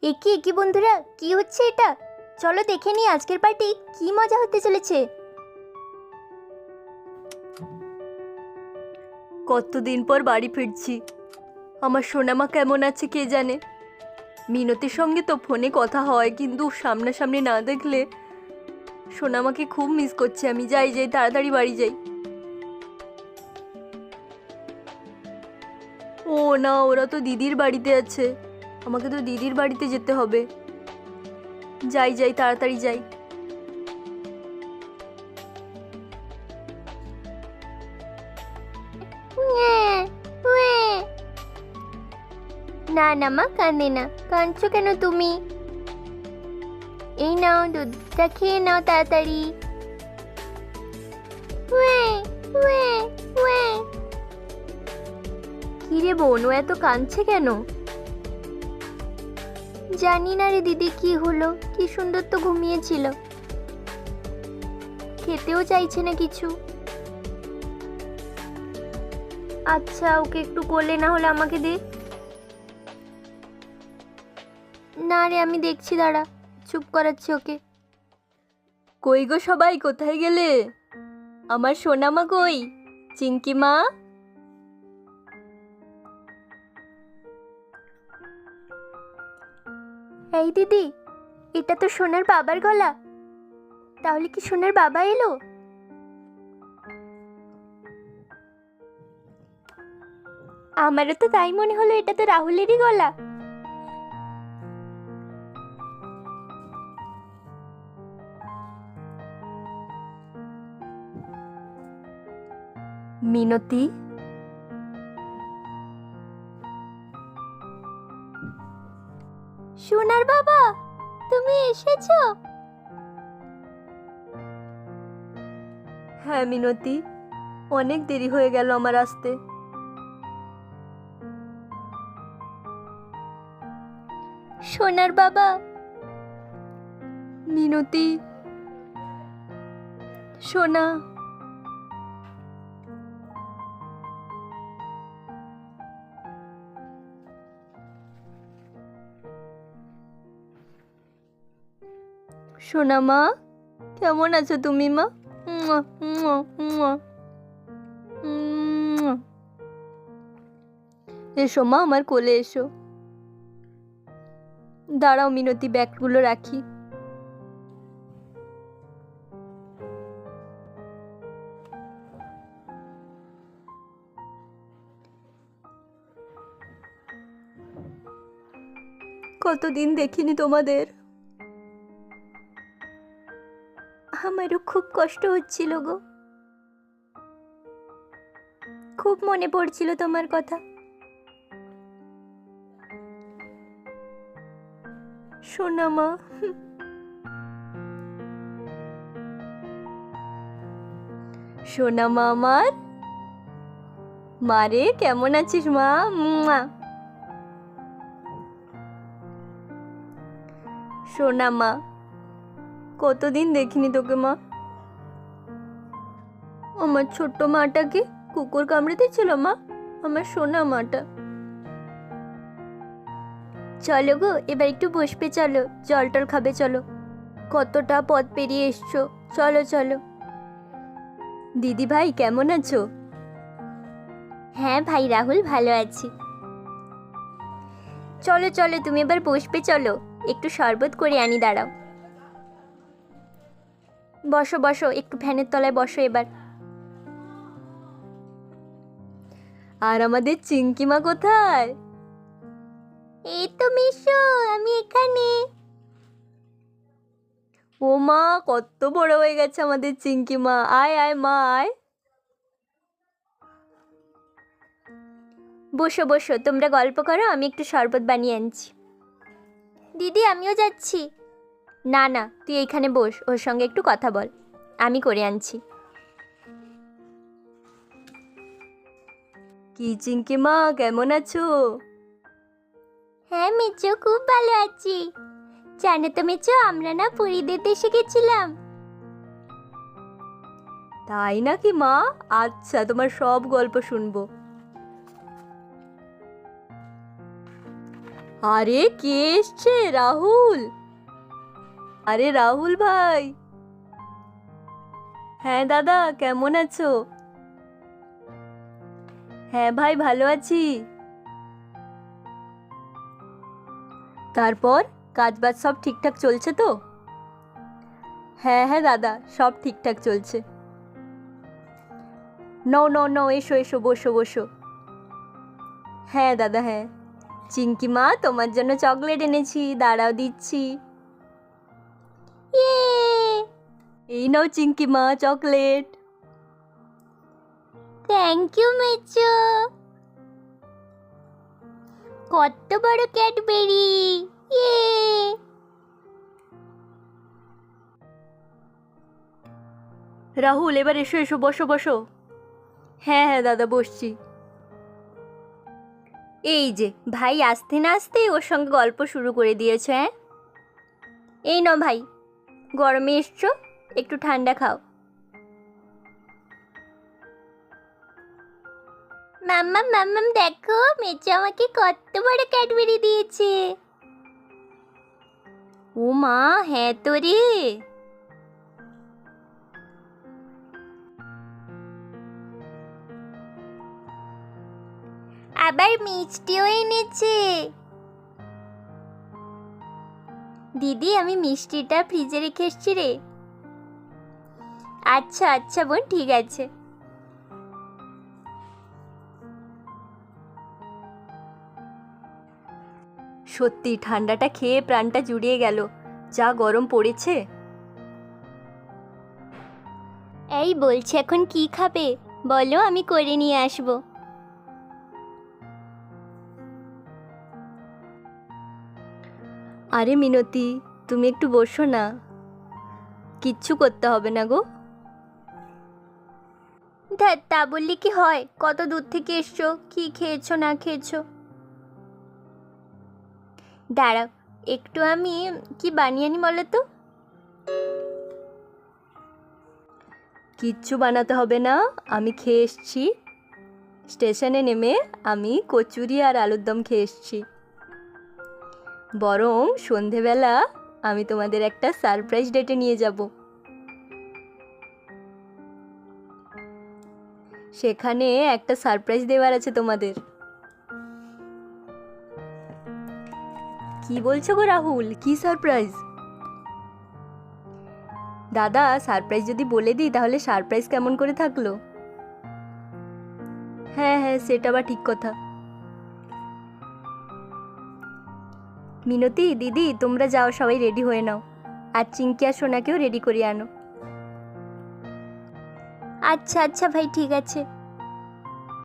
একি একি বন্ধুরা, কি হচ্ছে এটা? চলো দেখে নিই আজকের পার্টি কি মজা হতে চলেছে। কতদিন পর বাড়ি ফিরছি। আমার সোনামা কেমন আছে কে জানে। মিনতির সঙ্গে তো ফোনে কথা হয়, কিন্তু সামনাসামনি না দেখলে সোনামাকে খুব মিস করছি আমি। যাই যাই তাড়াতাড়ি বাড়ি যাই। ও না, ওরা তো দিদির বাড়িতে আছে। আমাকে তো দিদির বাড়িতে যেতে হবে। যাই যাই তাড়াতাড়ি যাই। না না মা, কাঁদে না। কাঁদছো কেন তুমি? এই নাও, দুধটা খেয়ে নাও তাড়াতাড়ি। কিরে বোন, ও এত কাঁদছে কেন? জানি না রে দিদি, কি হলো। কি সুন্দর তো ঘুমিয়েছিল, খেতেও চাইছে না কিছু। আচ্ছা, ওকে একটু কোলে না হলে আমাকে দে। না রে, আমি দেখছি, দাঁড়া, চুপ করাচ্ছি ওকে। কই গো সবাই, কোথায় গেলে? আমার সোনামা কই? চিঙ্কি মা? এই দিদি, এটা তো সোনার বাবার গলা। তাহলে কি সোনার বাবা এলো? আমারও তো তাই মনে হলো, এটা তো রাহুলেরই গলা। মিনতি, সোনার বাবা, তুমি এসেছো? হ্যাঁ মিনতি, অনেক দেরি হয়ে গেল আমার আসতে। সোনার বাবা। মিনতি, সোনা। সোনা মা, কেমন আছো তুমি মা? মুয়া, মুয়া, মুয়া। মুয়া। এসো মা, আমার কোলে এসো। দাঁড়াও মিনতি, ব্যাগগুলো রাখি। কতদিন দেখিনি তোমাদের। আমারও খুব কষ্ট হচ্ছিল গো, খুব মনে পড়ছিল তোমার কথা। সোনা মা, সোনা মা আমার। মারে, কেমন আছিস মা? মুয়া। সোনা মা, কতদিন দেখিনি তোকে মা। আমার ছোট্ট মাটাকে কুকুর কামড়ে দিয়েছিল মা, আমার সোনা মাটা। চলো গো, এবার একটু বসবে, চলো জল টল খাবে, চলো। কতটা পথ পেরিয়ে এসছো, চলো চলো। দিদি ভাই কেমন আছো? হ্যাঁ ভাই রাহুল, ভালো আছি। চলো চলো, তুমি এবার বসবে, চলো একটু শরবত করে আনি, দাঁড়াও। বসো বসো, একটু ফ্যানের তলায় বসো এবার। আর আমাদের চিঙ্কি মা কোথায়? এই তো মিশো, আমি এখানে। ও মা, কত বড় হয়ে গেছে আমাদের চিঙ্কি মা। আয় আয় মা, আয়। বসো বসো, তোমরা গল্প করো, আমি একটু শরবত বানিয়ে আনছি। দিদি, আমিও যাচ্ছি। না না, তুই এইখানে বস, ওর সঙ্গে একটু কথা বল, আমি করে আনছি। কি চিঙ্কি মা, কেমন আছো? হ্যাঁ মিচু, খুব ভালো আছি। জানো তো মিচু, আমরা না পুরীদের দেশে গেছিলাম। তাই নাকি মা? আচ্ছা, তোমার সব গল্প শুনবো। আরে কে এসছে? রাহুল। আরে রাহুল ভাই। হ্যাঁ দাদা, কেমন আছো? হ্যাঁ ভাই, ভালো আছি। তারপর কাজবাজ সব ঠিকঠাক চলছে তো? হ্যাঁ হ্যাঁ দাদা, সব ঠিকঠাক চলছে। নাও নাও নাও, এসো এসো, বসো বসো। হ্যাঁ দাদা, হ্যাঁ। চিঙ্কি মা, তোমার জন্য চকলেট এনেছি, দাঁড়াও দিচ্ছি। ইয়ে! এই নাও চিঙ্কি মা, চকলেট। থ্যাংক ইউ মেচো। কত বড় ক্যাডবেরি! ইয়ে! রাহুল, এবার এসো এসো, বসো বসো। হ্যাঁ হ্যাঁ দাদা, বসছি। এই যে ভাই আসতে না আসতেই ওর সঙ্গে গল্প শুরু করে দিয়েছো, হ্যাঁ? এই নাও ভাই, গরমে এসছো, একটু ঠান্ডা খাও। মাম্মাম মাম্মাম, দেখো মেচো আমাকে কত বড় ক্যাডবেরি দিয়েছে। ও মা, হ্যাঁ তো রে। আবার মিষ্টিও এনেছে। দিদি, আমি মিষ্টিটা ফ্রিজে রেখে এসছি রে। আচ্ছা আচ্ছা বোন, ঠিক আছে। সত্যি ঠান্ডাটা খেয়ে প্রাণটা জুড়িয়ে গেল, যা গরম পড়েছে। এই বলছি, এখন কি খাবে বলো, আমি করে নিয়ে আসবো। আরে মিনতি, তুমি একটু বসো না, কিচ্ছু করতে হবে না গো। ধ্যাৎ, তা বললে কি হয়? কত দূর থেকে এসছো, কি খেয়েছো না খেয়েছো। দাঁড়াও, একটু আমি কি বানিয়ে আনি বলো তো। কিচ্ছু বানাতে হবে না, আমি খেয়ে এসছি। স্টেশনে নেমে আমি কচুরি আর আলুর দম খেয়ে এসছি। বরং সন্ধেবেলা আমি তোমাদের একটা সারপ্রাইজ ডেটে নিয়ে যাব। সেখানে একটা সারপ্রাইজ দেওয়ার আছে তোমাদের। কি বলছো গো রাহুল, কি সারপ্রাইজ? দাদা, সারপ্রাইজ যদি বলে দিই তাহলে সারপ্রাইজ কেমন করে থাকলো? হ্যাঁ হ্যাঁ, সেটা বা ঠিক কথা। মিনতি দিদি, তোমরা যাও, সবাই রেডি হয়ে নাও, আর চিঙ্কি আর সোনাকেও রেডি করিয়ে আনো। আচ্ছা আচ্ছা ভাই, ঠিক আছে।